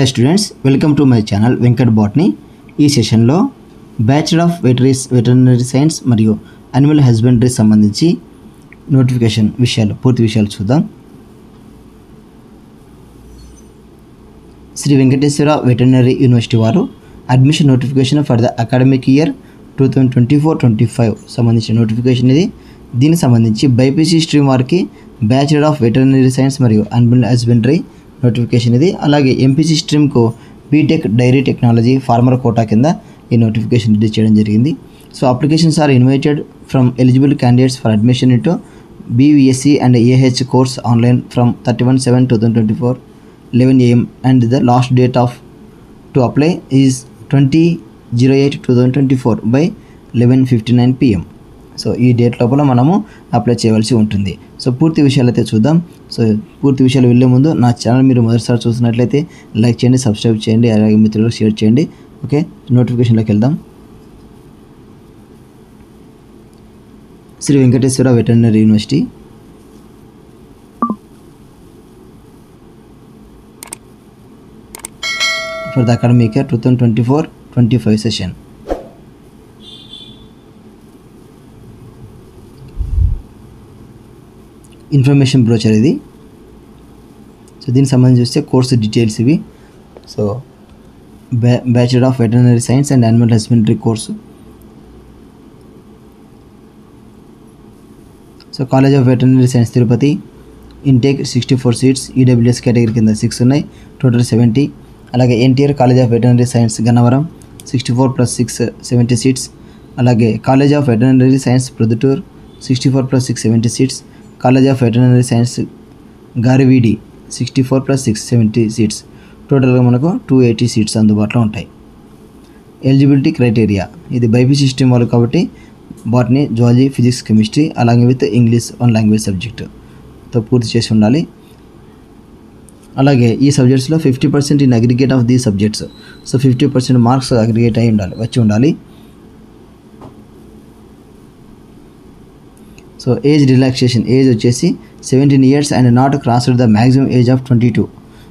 Hello students, welcome to my channel Venkat botany. ఈ సెషన్లో bachelor of veterinary science మరియు animal husbandry సంబంధించి notification పూర్తి విషయాలు చూద్దాం. శ్రీ వెంకటేశ్వర వెటర్నరీ యూనివర్సిటీ వారు admission notification for the academic year 2024-25 సంబంధించిన నోటిఫికేషన్ ఇది. దీనికి సంబంధించి బైపీసీ స్ట్రీమ్ వారికి బ్యాచిలర్ ఆఫ్ వెటర్నరీ సైన్స్ మరియు అనిమల్ హస్బెండరీ నోటిఫికేషన్ ఇది. అలాగే ఎంపీసీ స్ట్రీమ్కు BTech dairy technology farmer quota కింద ఈ నోటిఫికేషన్ రిలీజ్ చేయడం జరిగింది. So applications are invited from eligible candidates for admission into BVSc and AH course online from 31/7/2024 11 AM and the last date to apply is 20/08/2024 by 11:59 PM. So ఈ date లోపల మనము apply చేయవలసి ఉంటుంది. So పూర్తి విషయాలు అయితే చూద్దాం. సో పూర్తి విషయాలు వెళ్ళే ముందు నా ఛానల్ మీరు మొదటిసారి చూసినట్లయితే లైక్ చేయండి, సబ్స్క్రైబ్ చేయండి, అలాగే మిత్రులకు షేర్ చేయండి. ఓకే, నోటిఫికేషన్లోకి వెళ్దాం. Shri Venkateswara veterinary university for the academic year 2024-25 session. Information brochure ఇది. సో దీనికి సంబంధించి చూస్తే కోర్సు డీటెయిల్స్ ఇవి. So bachelor of veterinary science and animal husbandry course. So college of veterinary science Tirupati, intake 64 seats, EWS category కింద 6 ఉన్నాయి, total 70. అలాగే NTR college of veterinary science Gannavaram 64 + 6 70 seats. అలాగే college of veterinary science Proddatur 64 + 6 70 seats. College of veterinary science Garividi 64 + 6 70 seats. టోటల్గా మనకు 280 seats అందుబాటులో ఉంటాయి. Eligibility criteria ఇది BiPC stream వాళ్ళు కాబట్టి బాటనీ, జువాలజీ, ఫిజిక్స్, కెమిస్ట్రీ అలాగే విత్ ఇంగ్లీష్ 1 లాంగ్వేజ్ సబ్జెక్టుతో పూర్తి చేసి ఉండాలి. అలాగే ఈ సబ్జెక్ట్స్లో 50% in aggregate of these subjects. So 50% marks aggregate అయి వచ్చి ఉండాలి. సో ఏజ్ రిలాక్సేషన్, ఏజ్ వచ్చేసి 17 years and not crossed the maximum age of 22.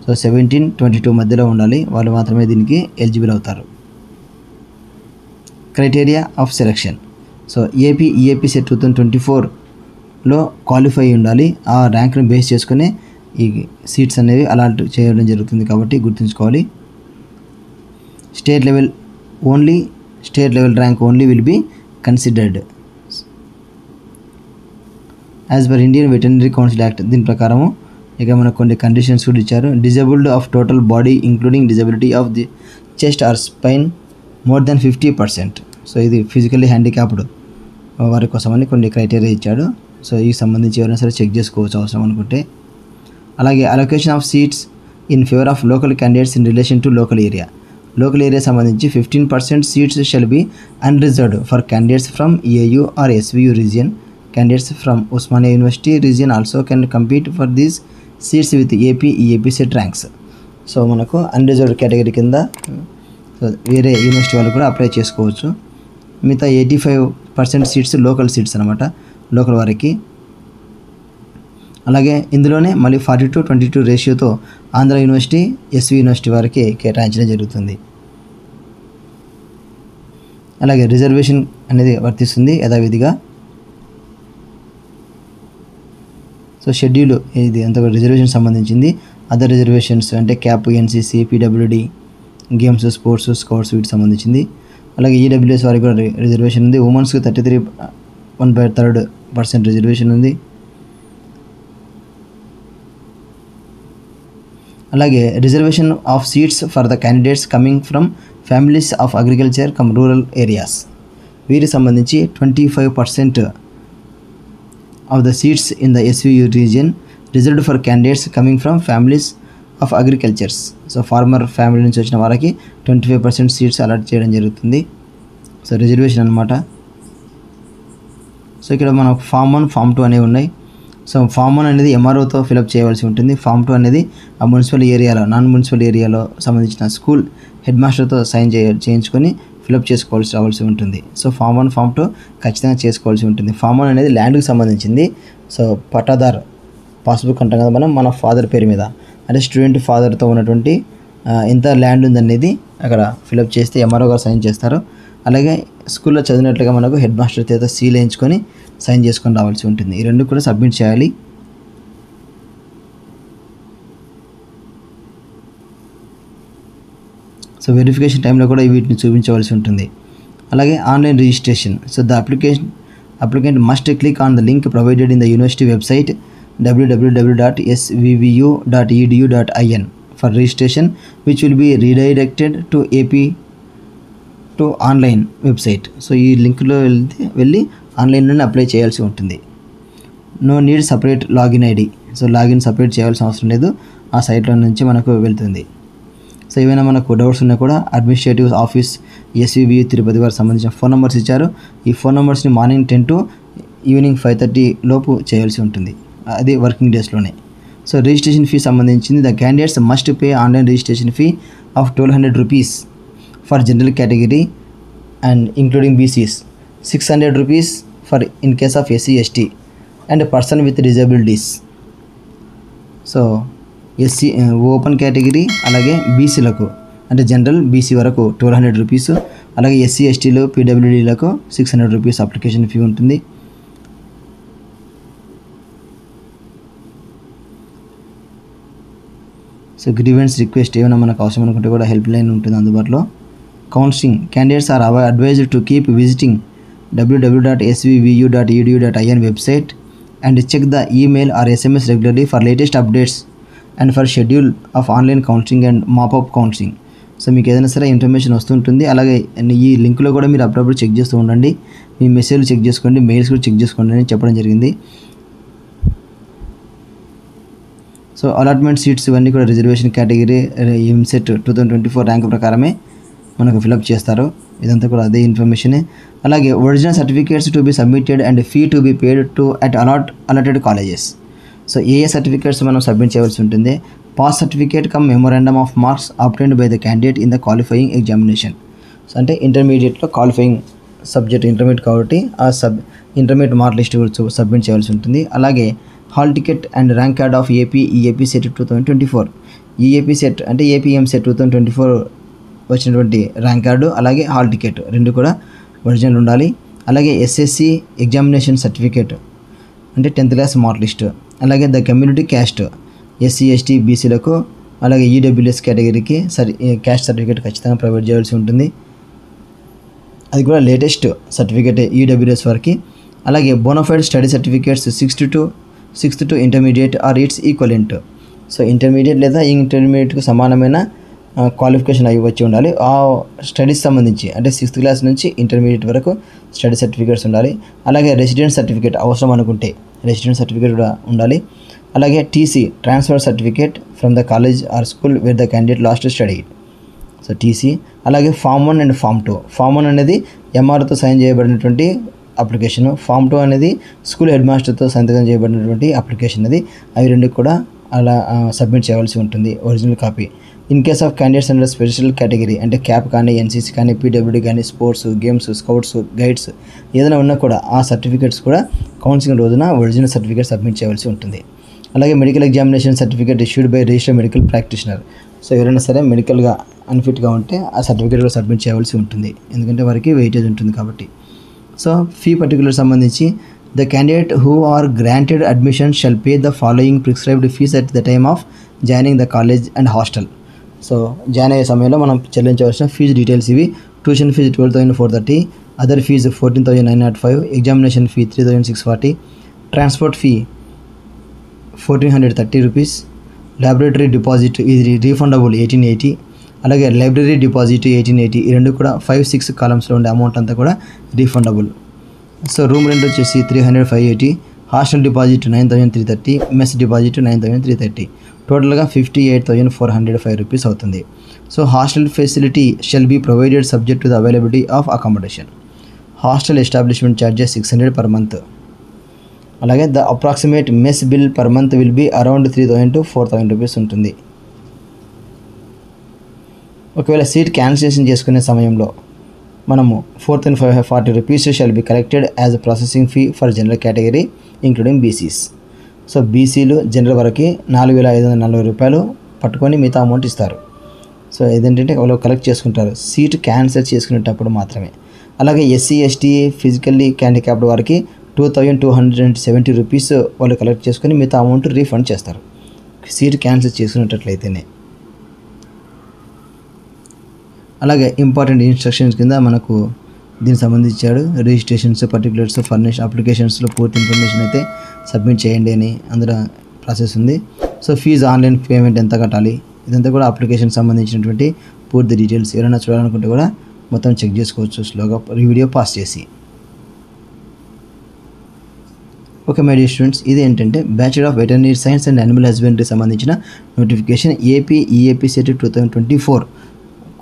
So 17-22 మధ్యలో ఉండాలి, వాళ్ళు మాత్రమే దీనికి ఎలిజిబుల్ అవుతారు. Criteria of selection. So EAP CET 2024లో క్వాలిఫై ఉండాలి. ఆ ర్యాంక్ని బేస్ చేసుకుని ఈ సీట్స్ అనేవి అలాట్ చేయడం జరుగుతుంది కాబట్టి గుర్తుంచుకోవాలి. State level rank only will be considered as per Indian veterinary council act. దీని ప్రకారము ఇక మనకు కొన్ని కండిషన్స్ కూడా ఇచ్చారు. Disabled of total body including disability of the chest or spine more than 50%. So ఇది ఫిజికల్లీ హ్యాండిక్యాప్డ్ వారి కోసమని కొన్ని క్రైటీరియా ఇచ్చాడు. సో ఈ సంబంధించి ఎవరైనా సరే చెక్ చేసుకోవచ్చు అవసరం అనుకుంటే. అలాగే allocation of seats in favour of local candidates in relation to local area సంబంధించి 15% seats shall be unreserved for candidates from EAU or SVU రీజియన్. Candidates from Osmania University region also can compete for these seats with EAP set ranks. So మనకు unreserved category కింద వేరే university వాళ్ళు కూడా apply చేసుకోవచ్చు. మిగతా 85% seats local seats అనమాట, local వారికి. అలాగే ఇందులోనే మళ్ళీ 40-22 రేషియోతో ఆంధ్ర యూనివర్సిటీ, SV యూనివర్సిటీ వారికి కేటాయించడం జరుగుతుంది. అలాగే రిజర్వేషన్ అనేది వర్తిస్తుంది యథావిధిగా. సో షెడ్యూల్ ఇది అంత రిజర్వేషన్ సంబంధించింది. అదర్ రిజర్వేషన్స్ అంటే cap, NCC, PWD, games, sports, scouts వీటికి సంబంధించింది. అలాగే EWS వారికి కూడా రిజర్వేషన్ ఉంది. ఉమెన్స్కి 33.1/3% రిజర్వేషన్ ఉంది. అలాగే reservation of seats for the candidates coming from families of agriculture come rural areas. వీరికి సంబంధించి 25% of the seats in the SVU region reserved for candidates coming from families of agricultures. So farmer family నుంచి వచ్చిన వారికి 25% seats allot చేయడం జరుగుతుంది. So reservation అనమాట. So ఇక్కడ మనకు Form 1, Form 2 అనేవి ఉన్నాయి. సో Form 1 అనేది MROతో ఫిలప్ చేయవలసి ఉంటుంది. Form 2 అనేది ఆ మున్సిపల్ ఏరియాలో, నాన్ మున్సిపల్ ఏరియాలో సంబంధించిన స్కూల్ హెడ్ మాస్టర్తో సైన్ చేయించుకొని ఫిలప్ రావాల్సి ఉంటుంది. సో Form 1, Form 2 ఖచ్చితంగా చేసుకోవాల్సి ఉంటుంది. Form 1 అనేది ల్యాండ్కి సంబంధించింది. సో పట్టాదార్ పాస్బుక్ అంటాం కదా మనం, మన ఫాదర్ పేరు మీద అంటే స్టూడెంట్ ఫాదర్తో ఉన్నటువంటి ఎంత ల్యాండ్ ఉందనేది అక్కడ ఫిలప్ చేస్తే ఎంఆర్ఓ గారు సైన్ చేస్తారు. అలాగే స్కూల్లో చదివినట్లుగా మనకు హెడ్ మాస్టర్ చేత సీల్ వేయించుకొని సైన్ చేసుకొని రావాల్సి ఉంటుంది. ఈ రెండు కూడా సబ్మిట్ చేయాలి. సో వెరిఫికేషన్ టైంలో కూడా వీటిని చూపించవలసి ఉంటుంది. అలాగే online registration. So the applicant must click on the link provided in the university website www.svvu.edu.in for registration, which will be redirected to AP to online website. So ఈ లింక్లో వెళ్ళి ఆన్లైన్లోనే అప్లై చేయాల్సి ఉంటుంది. No need separate login ID. So login separate చేయాల్సిన అవసరం లేదు, ఆ సైట్లో నుంచి మనకు వెళ్తుంది. సో ఏమైనా మనకు డౌట్స్ ఉన్నా కూడా అడ్మినిస్ట్రేటివ్ ఆఫీస్ SVVU తిరుపతి వారికి సంబంధించిన ఫోన్ నెంబర్స్ ఇచ్చారు. ఈ ఫోన్ నెంబర్స్ని మార్నింగ్ 10 to ఈవినింగ్ 5:30 లోపు చేయాల్సి ఉంటుంది, అది వర్కింగ్ డేస్లోనే. సో రిజిస్ట్రేషన్ ఫీ సంబంధించింది the candidates must pay online registration fee of 1200 rupees for general category and including BCs, 600 rupees for in case of SC ST and person with disabilities. So SC open category అలాగే BCలకు అంటే general BC వరకు 1200 rupees, అలాగే SC STలు PWDలకు 600 rupees application fee ఉంటుంది. So grievance request ఏమైనా మనకు అవసరం అనుకుంటే కూడా హెల్ప్ లైన్ ఉంటుంది అందుబాటులో. Counselling candidates are advised to keep visiting www.svvu.edu.in website and check the email or SMS regularly for latest updates and for schedule of online counselling and mop up counselling. So మీకు ఏదైనా సరే information వస్తుంటుంది. అలాగే ఈ లింక్లో కూడా మీరు అప్పుడప్పుడు చెక్ చేస్తూ ఉండండి, మీ మెసేజ్లు చెక్ చేసుకోండి, మెయిల్స్ కూడా చెక్ చేసుకోండి అని చెప్పడం జరిగింది. సో అలాట్మెంట్ సీట్స్ ఇవన్నీ కూడా రిజర్వేషన్ కేటగిరీ ఎంసెట్ 2024 ర్యాంక్ ప్రకారమే మనకు ఫిలప్ చేస్తారు. ఇదంతా కూడా అదే ఇన్ఫర్మేషనే. అలాగే original certificates to be submitted and fee to be paid to at allotted colleges. So ఏ సర్టిఫికేట్స్ మనం సబ్మిట్ చేయవలసి ఉంటుంది? Pass certificate cum memorandum of marks obtained by the candidate in the qualifying examination. So అంటే ఇంటర్మీడియట్లో qualifying subject intermediate కాబట్టి ఆ intermediate mark list submit చేయాల్సి ఉంటుంది. అలాగే hall ticket and rank card of EAP CET 2024. EAP set అంటే APM set 2024 వచ్చినటువంటి rank card అలాగే హాల్ టికెట్ రెండు కూడా ఒరిజినల్ ఉండాలి. అలాగే SSC ఎగ్జామినేషన్ సర్టిఫికేట్ అంటే 10th క్లాస్ మార్క్ లిస్ట్, అలాగే the community caste SC ST BCలకు, అలాగే EWS కేటగిరీకి క్యాస్ట్ సర్టిఫికేట్ ఖచ్చితంగా ప్రొవైడ్ చేయాల్సి ఉంటుంది. అది కూడా లేటెస్ట్ సర్టిఫికేట్ EWS వరకు. అలాగే bonafide study certificates 6th to intermediate or its equivalent. So intermediate లేదా ఇంటర్మీడియట్కు సమానమైన క్వాలిఫికేషన్ అవి వచ్చి ఉండాలి. ఆ స్టడీస్ సంబంధించి అంటే 6th క్లాస్ నుంచి ఇంటర్మీడియట్ వరకు స్టడీ సర్టిఫికేట్స్ ఉండాలి. అలాగే రెసిడెంట్ సర్టిఫికేట్ అవసరం అనుకుంటే రెసిడెంట్ సర్టిఫికేట్ కూడా ఉండాలి. అలాగే TC transfer certificate from the college are school where the candidate last study. So TC. అలాగే Form 1 అండ్ Form 2. Form 1 అనేది MRతో సైన్ చేయబడినటువంటి అప్లికేషన్, Form 2 అనేది స్కూల్ హెడ్ మాస్టర్తో సంతకం చేయబడినటువంటి అప్లికేషన్. అది అవి రెండు కూడా అలా సబ్మిట్ చేయవలసి ఉంటుంది original copy. In case of candidates under special category అంటే క్యాప్ కానీ NCC కానీ PWD కానీ స్పోర్ట్స్ గేమ్స్ స్కౌట్స్ గైడ్స్ ఏదైనా ఉన్నా కూడా ఆ సర్టిఫికేట్స్ కూడా కౌన్సిలింగ్ రోజున ఒరిజినల్ సర్టిఫికేట్ సబ్మిట్ చేయవలసి ఉంటుంది. అలాగే medical examination certificate issued by registered medical practitioner. So ఎవరైనా సరే మెడికల్గా అన్ఫిట్గా ఉంటే ఆ సర్టిఫికేట్ కూడా సబ్మిట్ చేయవలసి ఉంటుంది, ఎందుకంటే వారికి వెయిటేజ్ ఉంటుంది కాబట్టి. సో ఫీ పర్టికులర్ సంబంధించి the candidate who are granted admission shall pay the following prescribed fees at the time of joining the college and hostel. So join అయ్యే సమయంలో మనం చెల్లించవలసిన ఫీజు డీటెయిల్స్ ఇవి. Tuition fees 12,430, other fees 14,905, examination fee 3,640, transport fee 1,430 rupees, laboratory deposit ఇది refundable 1,880, అలాగే library deposit 1,880. ఈ రెండు కూడా 5-6 కాలమ్స్లో ఉండే అమౌంట్ అంతా కూడా రీఫండబుల్. సో రూమ్ రెంట్ వచ్చేసి 300, 580, హాస్టల్ డిపాజిట్ 9,330, మెస్ డిపాజిట్ 9,330, టోటల్గా 58,405 rupees అవుతుంది. So hostel facility shall be provided subject to the availability of accommodation. Hostel establishment charges 600 per month. అలాగే the approximate mess bill per month will be around 3,000 to 4,000 rupees ఉంటుంది. ఒకవేళ seat cancellation చేసుకునే సమయంలో మనము 4,540 rupees shall be collected as processing fee for general category including BCs. So BCలు general వరకు 4,540 రూపాయలు పట్టుకొని మిగతా అమౌంట్ ఇస్తారు. సో ఇదేంటంటే వాళ్ళు కలెక్ట్ చేసుకుంటారు సీట్ క్యాన్సిల్ చేసుకునేటప్పుడు మాత్రమే. అలాగే ఎస్సీ ఎస్టీ ఫిజికల్లీ హ్యాండిక్యాప్డ్ వారికి 2270 రూపీస్ వాళ్ళు కలెక్ట్ చేసుకొని మిగతా అమౌంట్ రీఫండ్ చేస్తారు సీట్ క్యాన్సిల్ చేసుకునేటట్లయితేనే. అలాగే ఇంపార్టెంట్ ఇన్స్ట్రక్షన్స్ కింద మనకు దీనికి సంబంధించాడు రిజిస్ట్రేషన్స్ పర్టికులర్స్ ఫర్నిష్ అప్లికేషన్స్లో పూర్తి ఇన్ఫర్మేషన్ అయితే సబ్మిట్ చేయండి అని అందులో ప్రాసెస్ ఉంది. సో ఫీజు ఆన్లైన్ పేమెంట్ ఎంత కట్టాలి ఇదంతా కూడా అప్లికేషన్ సంబంధించినటువంటి పూర్తి డీటెయిల్స్ ఎవరైనా చూడాలనుకుంటే కూడా మొత్తం చెక్ చేసుకోవచ్చు స్లోగా వీడియో పాస్ చేసి. ఓకే మై డియర్ స్టూడెంట్స్, ఇది ఏంటంటే bachelor of veterinary science and animal husbandry సంబంధించిన notification AP EAP CET 2024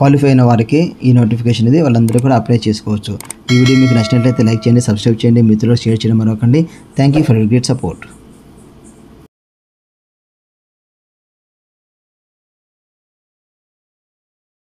qualify అయిన వారికి ఈ నోటిఫికేషన్ ఇది వాళ్ళందరూ కూడా అప్లై చేసుకోవచ్చు. ఈ వీడియో మీకు నచ్చినట్లయితే లైక్ చేయండి, సబ్స్క్రైబ్ చేయండి, మిత్రులకు షేర్ చేయడం మరొకండి. Thank you for your great support.